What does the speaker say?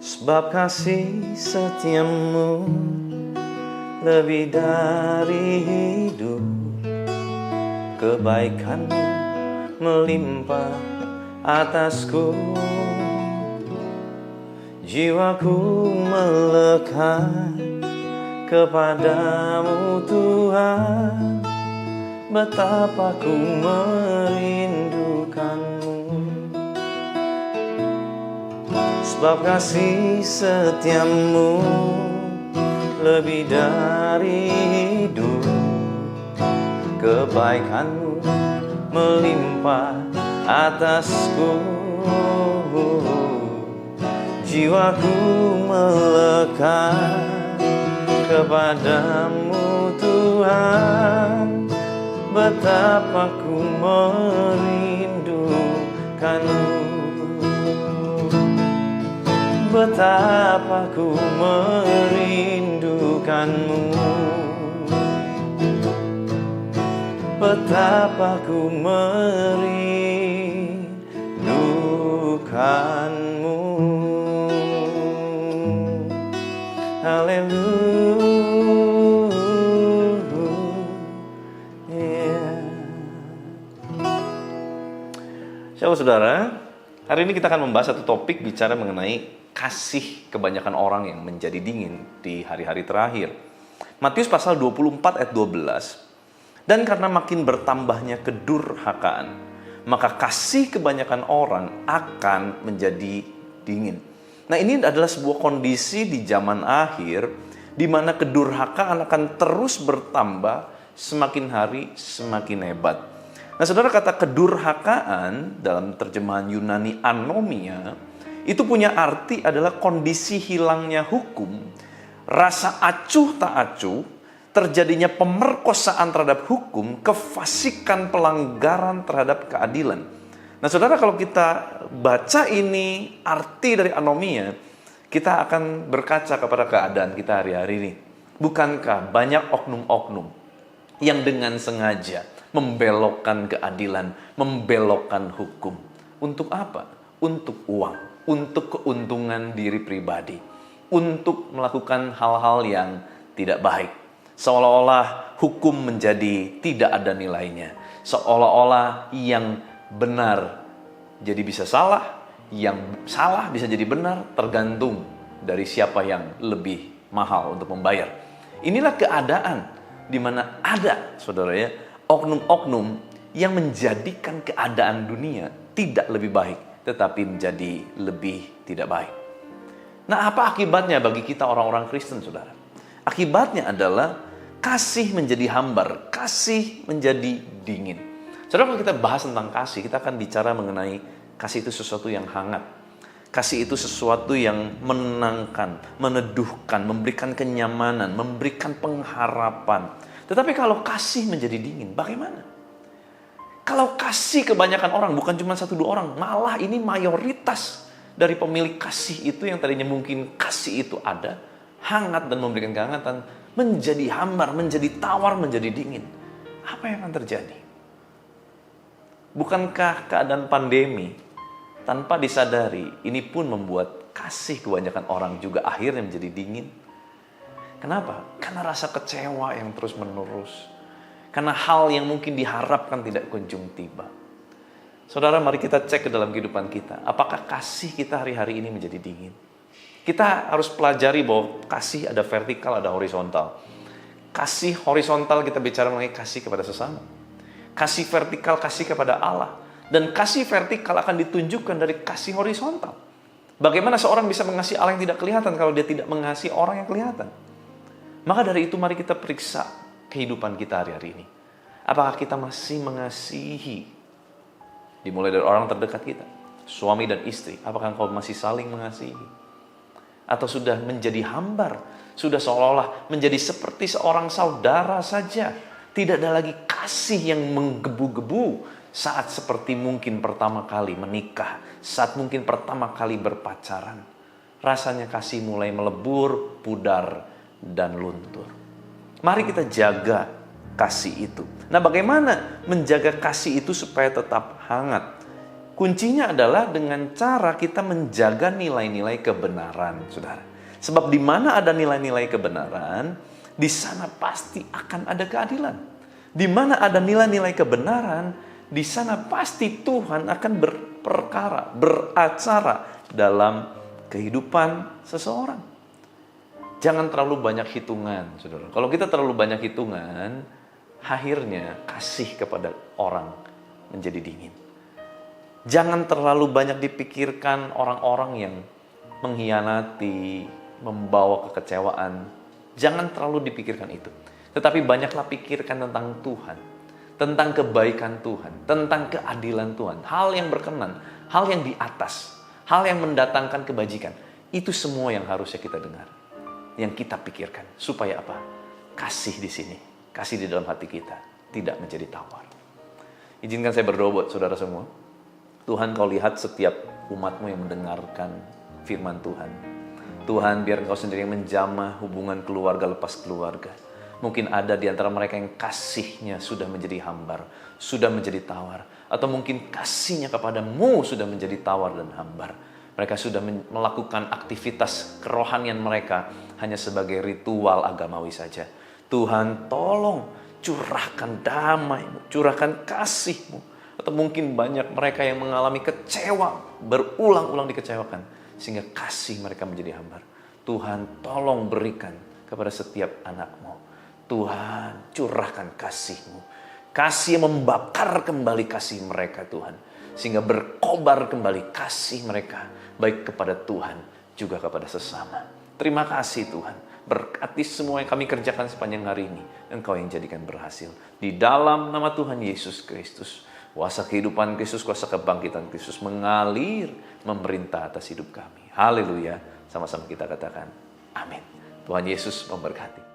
Sebab kasih setiamu lebih dari hidup, kebaikanmu melimpah atasku. Jiwaku melekat kepadamu Tuhan, betapa ku merindukanmu. Sebab kasih setiamu lebih dari hidup, kebaikanmu melimpah atasku. Jiwaku melekat kepadamu Tuhan, betapa ku merindukanmu. Betapa ku merindukanmu, betapa ku merindukanmu. Haleluya. Shalom saudara, hari ini kita akan membahas satu topik bicara mengenai kasih kebanyakan orang yang menjadi dingin di hari-hari terakhir. Matius pasal 24 ayat 12. Dan karena makin bertambahnya kedurhakaan, maka kasih kebanyakan orang akan menjadi dingin. Nah, ini adalah sebuah kondisi di zaman akhir di mana kedurhakaan akan terus bertambah, semakin hari semakin hebat. Nah, saudara, kata kedurhakaan dalam terjemahan Yunani anomia itu punya arti adalah kondisi hilangnya hukum, rasa acuh tak acuh, terjadinya pemerkosaan terhadap hukum, kefasikan pelanggaran terhadap keadilan. Nah, saudara, kalau kita baca ini arti dari anomia, kita akan berkaca kepada keadaan kita hari-hari ini. Bukankah banyak oknum-oknum yang dengan sengaja membelokkan keadilan, membelokkan hukum? Untuk apa? Untuk uang, untuk keuntungan diri pribadi, untuk melakukan hal-hal yang tidak baik. Seolah-olah hukum menjadi tidak ada nilainya. Seolah-olah yang benar jadi bisa salah, yang salah bisa jadi benar, tergantung dari siapa yang lebih mahal untuk membayar. Inilah keadaan di mana ada, saudara ya, oknum-oknum yang menjadikan keadaan dunia tidak lebih baik, tetapi menjadi lebih tidak baik. Nah, apa akibatnya bagi kita orang-orang Kristen, saudara? Akibatnya adalah kasih menjadi hambar, kasih menjadi dingin. Saudara, kalau kita bahas tentang kasih, kita akan bicara mengenai kasih itu sesuatu yang hangat. Kasih itu sesuatu yang menenangkan, meneduhkan, memberikan kenyamanan, memberikan pengharapan. Tetapi kalau kasih menjadi dingin, bagaimana? Kalau kasih kebanyakan orang, bukan cuma 1-2 orang, malah ini mayoritas dari pemilik kasih itu yang tadinya mungkin kasih itu ada, hangat dan memberikan kehangatan, menjadi hambar, menjadi tawar, menjadi dingin. Apa yang akan terjadi? Bukankah keadaan pandemi tanpa disadari ini pun membuat kasih kebanyakan orang juga akhirnya menjadi dingin? Kenapa? Karena rasa kecewa yang terus menerus. Karena hal yang mungkin diharapkan tidak kunjung tiba. Saudara, mari kita cek ke dalam kehidupan kita. Apakah kasih kita hari-hari ini menjadi dingin? Kita harus pelajari bahwa kasih ada vertikal, ada horizontal. Kasih horizontal kita bicara mengenai kasih kepada sesama. Kasih vertikal, kasih kepada Allah. Dan kasih vertikal akan ditunjukkan dari kasih horizontal. Bagaimana seorang bisa mengasihi Allah yang tidak kelihatan kalau dia tidak mengasihi orang yang kelihatan? Maka dari itu mari kita periksa kehidupan kita hari-hari ini. Apakah kita masih mengasihi? Dimulai dari orang terdekat kita, suami dan istri. Apakah engkau masih saling mengasihi? Atau sudah menjadi hambar? Sudah seolah-olah menjadi seperti seorang saudara saja. Tidak ada lagi kasih yang menggebu-gebu saat seperti mungkin pertama kali menikah, saat mungkin pertama kali berpacaran. Rasanya kasih mulai melebur, pudar, dan luntur. Mari kita jaga kasih itu. Nah, bagaimana menjaga kasih itu supaya tetap hangat? Kuncinya adalah dengan cara kita menjaga nilai-nilai kebenaran, saudara. Sebab di mana ada nilai-nilai kebenaran, di sana pasti akan ada keadilan. Di mana ada nilai-nilai kebenaran, di sana pasti Tuhan akan berperkara, beracara dalam kehidupan seseorang. Jangan terlalu banyak hitungan, saudara. Kalau kita terlalu banyak hitungan, akhirnya kasih kepada orang menjadi dingin. Jangan terlalu banyak dipikirkan orang-orang yang mengkhianati, membawa kekecewaan. Jangan terlalu dipikirkan itu. Tetapi banyaklah pikirkan tentang Tuhan, tentang kebaikan Tuhan, tentang keadilan Tuhan. Hal yang berkenan, hal yang di atas, hal yang mendatangkan kebajikan. Itu semua yang harusnya kita dengar, yang kita pikirkan. Supaya apa? Kasih di sini, kasih di dalam hati kita tidak menjadi tawar. Izinkan saya berdoa buat saudara semua. Tuhan, Kau lihat setiap umat-Mu yang mendengarkan firman Tuhan. Tuhan, biar Engkau sendiri yang menjamah hubungan keluarga lepas keluarga. Mungkin ada di antara mereka yang kasihnya sudah menjadi hambar, sudah menjadi tawar. Atau mungkin kasihnya kepadamu sudah menjadi tawar dan hambar. Mereka sudah melakukan aktivitas kerohanian mereka hanya sebagai ritual agamawi saja. Tuhan, tolong curahkan damai-Mu, curahkan kasih-Mu. Atau mungkin banyak mereka yang mengalami kecewa, berulang-ulang dikecewakan, sehingga kasih mereka menjadi hambar. Tuhan, tolong berikan kepada setiap anak-Mu. Tuhan, curahkan kasih-Mu. Kasih yang membakar kembali kasih mereka, Tuhan. Sehingga berkobar kembali kasih mereka, baik kepada Tuhan, juga kepada sesama. Terima kasih Tuhan. Berkati semua yang kami kerjakan sepanjang hari ini. Engkau yang jadikan berhasil. Di dalam nama Tuhan Yesus Kristus. Kuasa kehidupan Kristus, kuasa kebangkitan Kristus mengalir, memerintah atas hidup kami. Haleluya. Sama-sama kita katakan, amin. Tuhan Yesus memberkati.